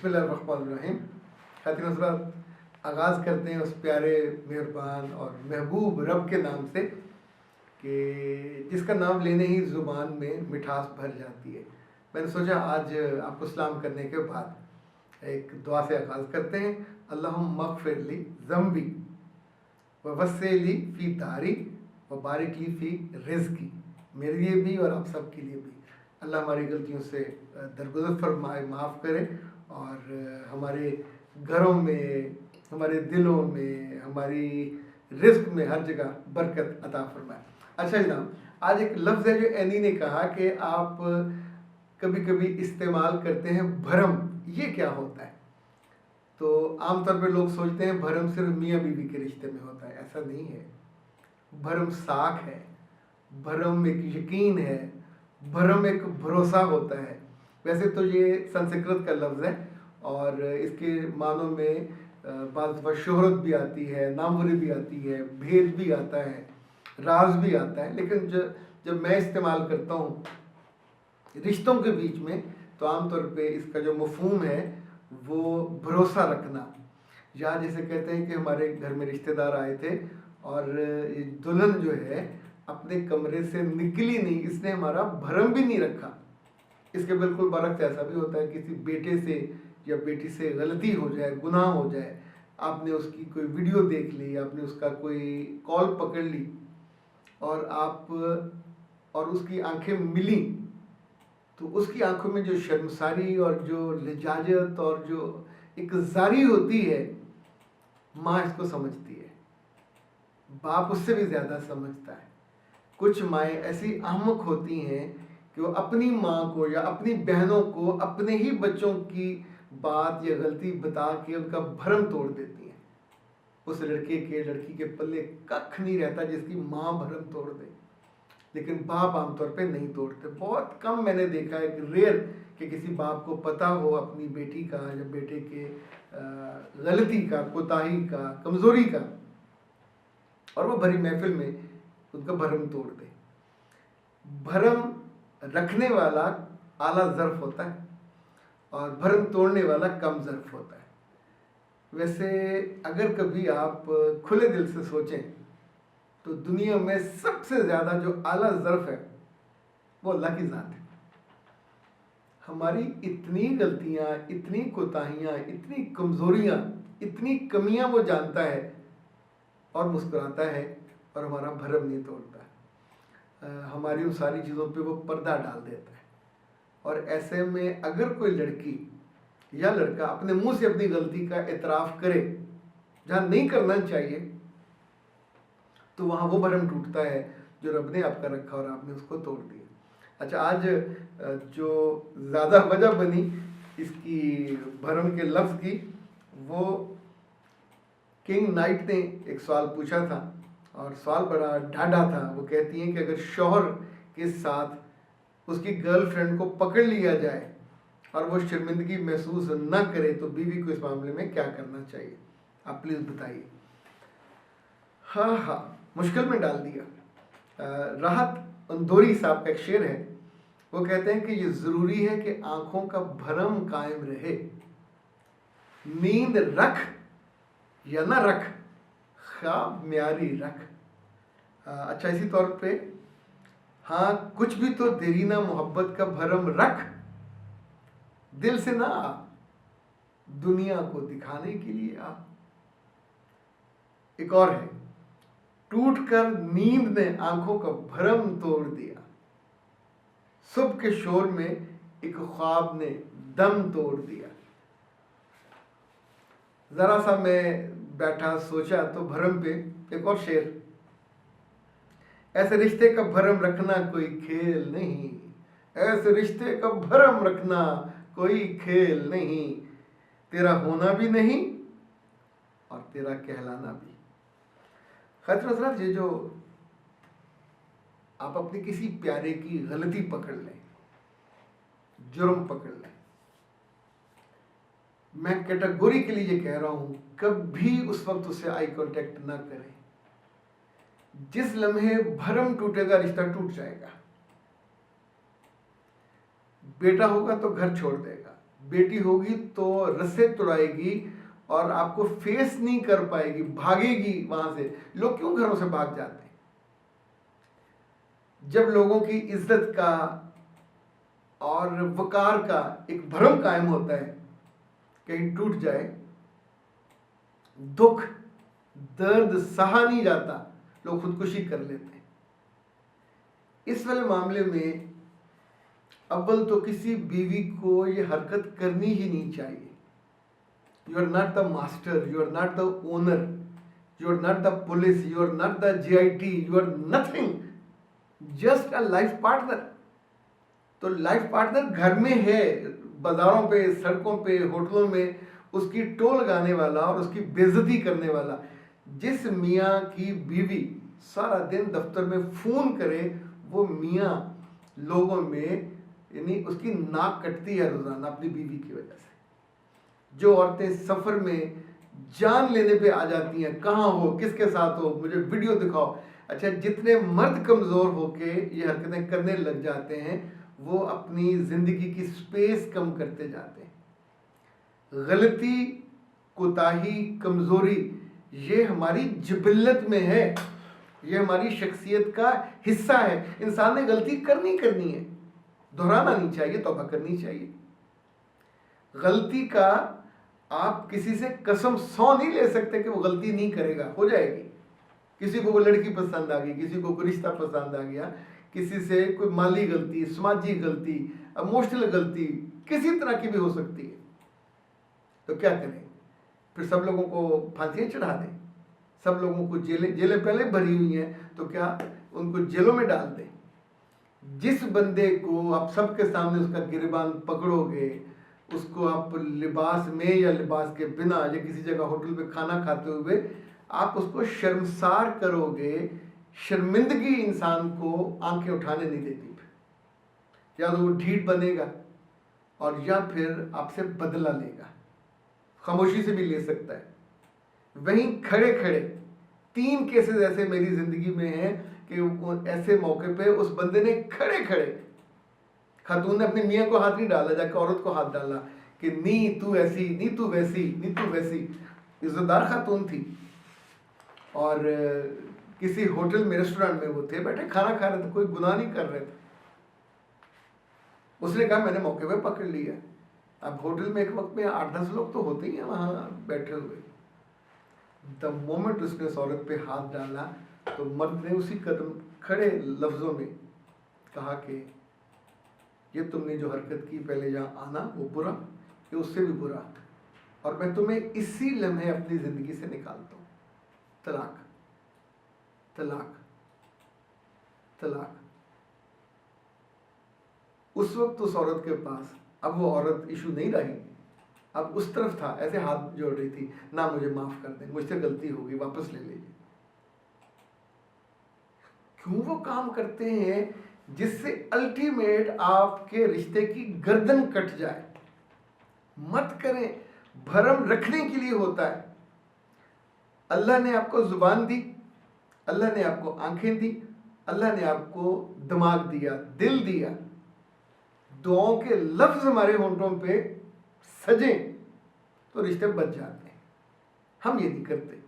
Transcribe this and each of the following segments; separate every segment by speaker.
Speaker 1: बिस्मिल्लाहिर्रहमानिर्रहीम। खातिन हज़रात, आगाज़ करते हैं उस प्यारे, मेहरबान और महबूब रब के नाम से कि जिसका नाम लेने ही ज़ुबान में मिठास भर जाती है। मैंने सोचा आज आपको सलाम करने के बाद एक दुआ से आगाज़ करते हैं। अल्लाहुम्मा मग़फ़िर ली ज़म्बी व वस्सिली फ़ी दारी व बारिक ली फ़ी रिज़्क़ी। मेरे लिए भी और आप सब के लिए भी अल्लाह हमारी गलतियों से दरगुज़र फरमाए, माफ़ करे और हमारे घरों में, हमारे दिलों में, हमारी रिज़्क़ में हर जगह बरकत अता फरमाए। अच्छा जनाब, आज एक लफ्ज़ है जो एनी ने कहा कि आप कभी कभी इस्तेमाल करते हैं भरम, ये क्या होता है? तो आमतौर पर लोग सोचते हैं भरम सिर्फ मियाँ बीवी के रिश्ते में होता है। ऐसा नहीं है। भरम साख है, भरम एक यकीन है, भरम एक भरोसा होता है। वैसे तो ये संस्कृत का लफ्ज़ है और इसके मानों में बाज़ दफ़ा शोहरत भी आती है, नामवरी भी आती है, भेद भी आता है, राज भी आता है। लेकिन जब मैं इस्तेमाल करता हूँ रिश्तों के बीच में, तो आमतौर पे इसका जो मफ़हूम है वो भरोसा रखना। या जैसे कहते हैं कि हमारे घर में रिश्तेदार आए थे और ये दुल्हन जो है अपने कमरे से निकली नहीं, इसने हमारा भरम भी नहीं रखा। इसके बिल्कुल बरक्स ऐसा भी होता है, किसी बेटे से या बेटी से गलती हो जाए, गुनाह हो जाए, आपने उसकी कोई वीडियो देख ली, आपने उसका कोई कॉल पकड़ ली और और उसकी आंखें मिली, तो उसकी आंखों में जो शर्मसारी और जो लिजाजत और जो एक जारी होती है, माँ इसको समझती है, बाप उससे भी ज़्यादा समझता है। कुछ माएँ ऐसी अहमक होती हैं कि वो अपनी माँ को या अपनी बहनों को अपने ही बच्चों की बात या गलती बता के उनका भरम तोड़ देती हैं। उस लड़की के पल्ले कख नहीं रहता जिसकी माँ भरम तोड़ दे, लेकिन बाप आमतौर पे नहीं तोड़ते। बहुत कम मैंने देखा है कि रेयर कि किसी बाप को पता हो अपनी बेटी का या बेटे के गलती का, कोताही का, कमज़ोरी का, और वो भरी महफिल में उनका भरम तोड़ दे। भरम रखने वाला आला ज़र्फ होता है और भरम तोड़ने वाला कम ज़र्फ होता है। वैसे अगर कभी आप खुले दिल से सोचें तो दुनिया में सबसे ज़्यादा जो आला ज़र्फ है वो अल्लाह की ज़ात है। हमारी इतनी गलतियाँ, इतनी कोताहियाँ, इतनी कमज़ोरियाँ, इतनी कमियाँ वो जानता है और मुस्कुराता है और हमारा भरम नहीं तोड़ता है। हमारी उन सारी चीज़ों पे वो पर्दा डाल देता है। और ऐसे में अगर कोई लड़की या लड़का अपने मुंह से अपनी गलती का एतराफ़ करे जहाँ नहीं करना चाहिए, तो वहाँ वो भरम टूटता है जो रब ने आपका रखा और आपने उसको तोड़ दिया। अच्छा, आज जो ज़्यादा वजह बनी इसकी भरम के लफ्ज़ की, वो किंग नाइट ने एक सवाल पूछा था और सवाल बड़ा ढाढ़ा था। वो कहती हैं कि अगर शौहर के साथ उसकी गर्लफ्रेंड को पकड़ लिया जाए और वो शर्मिंदगी महसूस ना करे तो बीवी को इस मामले में क्या करना चाहिए? आप प्लीज़ बताइए। हाँ, मुश्किल में डाल दिया। राहत अंदोरी साहब का एक शेर है, वो कहते हैं कि ये ज़रूरी है कि आँखों का भरम कायम रहे, नींद रख या ना रख, ख्वाब म्यारी रख। अच्छा, इसी तौर पे हाँ, कुछ भी तो देरीना मोहब्बत का भरम रख, दिल से ना आ, दुनिया को दिखाने के लिए आ। एक और है, टूट कर नींद ने आंखों का भरम तोड़ दिया, सुबह के शोर में एक ख्वाब ने दम तोड़ दिया। जरा सा मैं बैठा सोचा तो भरम पे एक और शेर, ऐसे रिश्ते का भरम रखना कोई खेल नहीं, ऐसे रिश्ते का भरम रखना कोई खेल नहीं, तेरा होना भी नहीं और तेरा कहलाना भी। खातिर हज़रात, ये जो आप अपनी किसी प्यारे की गलती पकड़ लें, जुर्म पकड़ लें, मैं कैटेगोरिकली ये कह रहा हूं कभी उस वक्त उससे आई कांटेक्ट ना करें। जिस लम्हे भरम टूटेगा रिश्ता टूट जाएगा। बेटा होगा तो घर छोड़ देगा, बेटी होगी तो रस्से तुड़ाएगी और आपको फेस नहीं कर पाएगी, भागेगी वहां से। लोग क्यों घरों से भाग जाते हैं? जब लोगों की इज्जत का और वकार का एक भ्रम कायम होता है, कहीं टूट जाए, दुख दर्द सहा नहीं जाता, लोग खुदकुशी कर लेते हैं। इस वाले मामले में अव्वल तो किसी बीवी को ये हरकत करनी ही नहीं चाहिए। You are not the master, you are not the owner, you are not the police, you are not the GIT, you are nothing, just a life partner. तो लाइफ पार्टनर घर में है, बाजारों पे, सड़कों पे, होटलों में उसकी टोल लगाने वाला और उसकी बेइज्जती करने वाला। जिस मियाँ की बीवी सारा दिन दफ्तर में फोन करे, वो मियाँ लोगों में यानी उसकी नाक कटती है रोजाना अपनी बीवी की वजह से। जो औरतें सफर में जान लेने पे आ जाती हैं, कहाँ हो, किसके साथ हो, मुझे वीडियो दिखाओ। अच्छा, जितने मर्द कमजोर होके ये हरकतें करने लग जाते हैं, वो अपनी जिंदगी की स्पेस कम करते जाते हैं। गलती, कोताही, कमजोरी ये हमारी जिबिल्लत में है, ये हमारी शख्सियत का हिस्सा है। इंसान ने गलती करनी है, दोहराना नहीं चाहिए, तौबा करनी चाहिए। गलती का आप किसी से कसम सौ नहीं ले सकते कि वो गलती नहीं करेगा, हो जाएगी। किसी को कोई लड़की पसंद आ गई, किसी को कोई रिश्ता पसंद आ गया, किसी से कोई माली गलती, समाजी गलती, इमोशनल गलती, किसी तरह की भी हो सकती है। तो क्या करें? फिर सब लोगों को फांसियां चढ़ा दें, सब लोगों को जेलें पहले भरी हुई हैं, तो क्या उनको जेलों में डाल दें? जिस बंदे को आप सबके सामने उसका गिरबान पकड़ोगे, उसको आप लिबास में या लिबास के बिना या किसी जगह होटल पे खाना खाते हुए आप उसको शर्मसार करोगे, शर्मिंदगी इंसान को आंखें उठाने नहीं देती। या तो वो ढीठ बनेगा और या फिर आपसे बदला लेगा, खामोशी से भी ले सकता है। वहीं खड़े खड़े 3 केसेस ऐसे मेरी जिंदगी में हैं कि ऐसे मौके पे उस बंदे ने खड़े खड़े, खातून ने अपनी मियाँ को हाथ नहीं डाला, जाकर औरत को हाथ डाला कि नी तू ऐसी, नी तू वैसी, नी तू वैसी। इज्जतदार खातून थी और किसी होटल में, रेस्टोरेंट में वो थे, बैठे खाना खा रहे थे, कोई गुनाह नहीं कर रहे थे। उसने कहा मैंने मौके पे पकड़ लिया। अब होटल में एक वक्त में 8-10 लोग तो होते ही हैं वहाँ बैठे हुए। द मोमेंट उसने उस औरत पे हाथ डाला तो मर्द ने उसी कदम खड़े लफ्जों में कहा कि ये तुमने जो हरकत की पहले जहाँ आना वो बुरा, ये उससे भी बुरा, और मैं तुम्हें इसी लम्हे अपनी जिंदगी से निकालता हूँ। तलाक, तलाक, तलाक। उस वक्त उस औरत के पास, अब वो औरत इशू नहीं रही, अब उस तरफ था, ऐसे हाथ जोड़ रही थी, ना मुझे माफ कर दें, मुझसे गलती हो गई, वापस ले लीजिए। क्यों वो काम करते हैं जिससे अल्टीमेट आपके रिश्ते की गर्दन कट जाए? मत करें, भरम रखने के लिए होता है। अल्लाह ने आपको जुबान दी, अल्लाह ने आपको आंखें दी, अल्लाह ने आपको दिमाग दिया, दिल दिया। दुआओं के लफ्ज हमारे होंठों पे सजे तो रिश्ते बच जाते हैं। हम ये नहीं करते।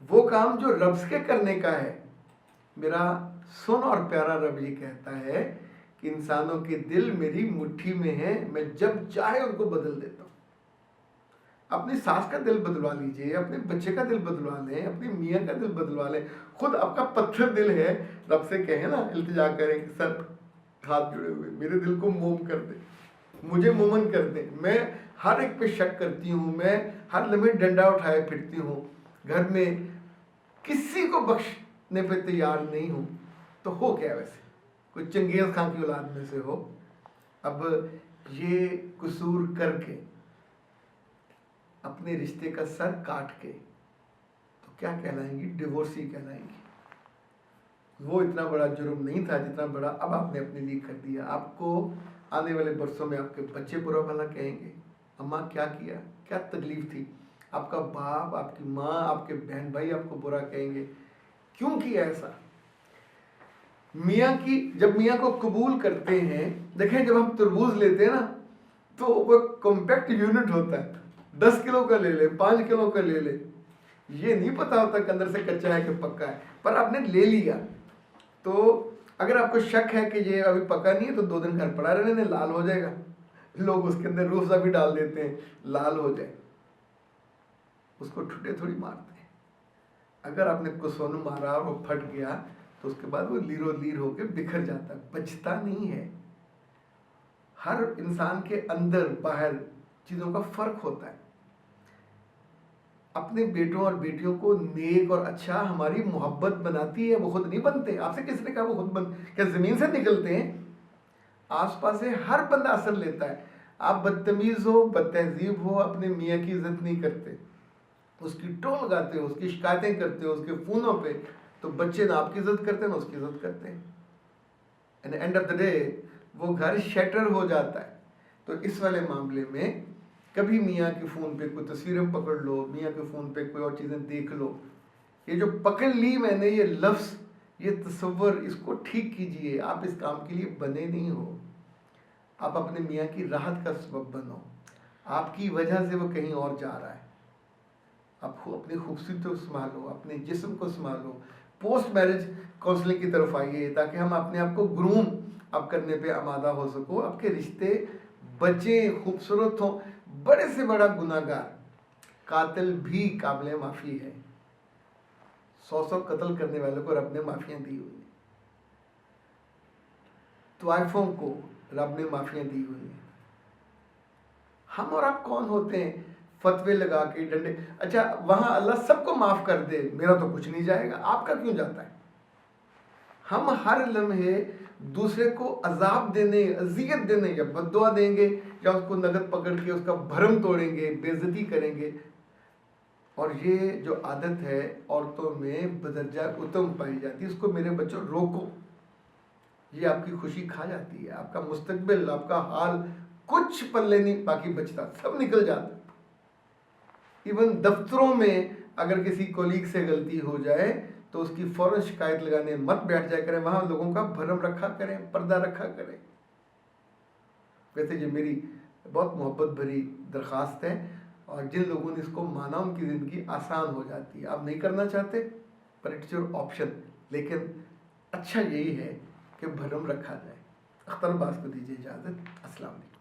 Speaker 1: वो काम जो रब के करने का है, मेरा सुन और प्यारा रब ये कहता है कि इंसानों के दिल मेरी मुट्ठी में है, मैं जब चाहे उनको बदल देता हूँ। अपनी सास का दिल बदलवा लीजिए, अपने बच्चे का दिल बदलवा लें, अपनी मियाँ का दिल बदलवा लें। खुद आपका पत्थर दिल है, रब से कहें ना, इल्तिजा करें कि सर हाथ जुड़े हुए, मेरे दिल को मोम कर दे, मुझे मोमन कर दे। मैं हर एक पे शक करती हूँ, मैं हर लम्हे डंडा उठाए फिरती हूँ, घर में किसी को बख्शने पे तैयार नहीं हूँ। तो हो क्या वैसे? कोई चंगेज खान की औलाद में से हो। अब ये कसूर करके अपने रिश्ते का सर काट के तो क्या कहलाएंगी? डिवोर्सी कहलाएंगी। वो इतना बड़ा जुर्म नहीं था जितना बड़ा अब आपने अपने लिए कर दिया। आपको आने वाले बरसों में आपके बच्चे बुरा भला कहेंगे, अम्मा क्या किया, क्या तकलीफ थी। आपका बाप, आपकी माँ, आपके बहन भाई आपको बुरा कहेंगे, क्यों किया ऐसा। मियाँ की, जब मियाँ को कबूल करते हैं, देखें जब हम तरबूज लेते हैं ना, तो वो कॉम्पैक्ट यूनिट होता है, 10 किलो का ले ले, 5 किलो का ले ले, ये नहीं पता होता कि अंदर से कच्चा है कि पक्का है, पर आपने ले लिया। तो अगर आपको शक है कि ये अभी पका नहीं है तो 2 दिन घर पड़ा रहने दें, लाल हो जाएगा। लोग उसके अंदर रूह अफ़ज़ा भी डाल देते हैं, लाल हो जाए, उसको ठुटे थोड़ी मारते हैं। अगर आपने कुसुन मारा और वो फट गया तो उसके बाद वो लीरो लीर होकर बिखर जाता है, बचता नहीं है। हर इंसान के अंदर बाहर चीज़ों का फर्क होता है। अपने बेटों और बेटियों को नेक और अच्छा हमारी मोहब्बत बनाती है, वो खुद नहीं बनते। आपसे किसने कहा वो खुद बन, क्या ज़मीन से निकलते हैं? आसपास से हर बंदा असर लेता है। आप बदतमीज़ हो, बदतहजीब हो, अपने मियाँ की इज्जत नहीं करते, उसकी टोल लगाते हो, उसकी शिकायतें करते हो उसके फ़ोनों पे, तो बच्चे ना आपकी इज्जत करते हैं ना उसकी इज्जत करते हैं। And end of the day वो घर शटर हो जाता है। तो इस वाले मामले में कभी मियाँ के फ़ोन पे कोई तस्वीरें पकड़ लो, मियाँ के फ़ोन पे कोई और चीज़ें देख लो, ये जो पकड़ ली मैंने ये लफ्ज़, ये तस्वर, इसको ठीक कीजिए। आप इस काम के लिए बने नहीं हो। आप अपने मियाँ की राहत का सबब बनो। आपकी वजह से वो कहीं और जा रहा है। आप अपनी खूबसूरती को संभालो, अपने जिस्म को संभालो। पोस्ट मैरिज काउंसलिंग की तरफ आइए ताकि हम अपने आप को ग्रूम आप करने पे आमादा हो सको, आपके रिश्ते बचे खूबसूरत हों। बड़े से बड़ा गुनाहगार कातिल भी काबिल माफ़ी है। 100 कत्ल करने वालों को रब ने माफ़ियाँ दी हुई हैं, तवाइफों को रब ने माफ़ियाँ दी हुई हैं। हम और आप कौन होते हैं फतवे लगा के डंडे? अच्छा, वहाँ अल्लाह सबको माफ़ कर दे, मेरा तो कुछ नहीं जाएगा, आपका क्यों जाता है? हम हर लम्हे दूसरे को अजाब देने, अजियत देने या बद्दुआ देंगे या उसको नगद पकड़ के उसका भरम तोड़ेंगे, बेइज्जती करेंगे। और ये जो आदत है औरतों में बदरजा उत्तम पाई जाती है, इसको मेरे बच्चों रोको। ये आपकी खुशी खा जाती है, आपका मुस्तकबिल, आपका हाल कुछ पल्ले नहीं बाकी बचता, सब निकल जाता। इवन दफ्तरों में अगर किसी कोलीग से गलती हो जाए तो उसकी फ़ौरन शिकायत लगाने मत बैठ जाया करें, वहाँ लोगों का भरम रखा करें, पर्दा रखा करें। वैसे ये मेरी बहुत मोहब्बत भरी दरख्वास्त है, और जिन लोगों ने इसको माना उनकी ज़िंदगी आसान हो जाती है। आप नहीं करना चाहते पर इट्स योर ऑप्शन, लेकिन अच्छा यही है कि भरम रखा जाए। अख्तर अब्बास को दीजिए इजाज़त। अस्सलाम वालेकुम।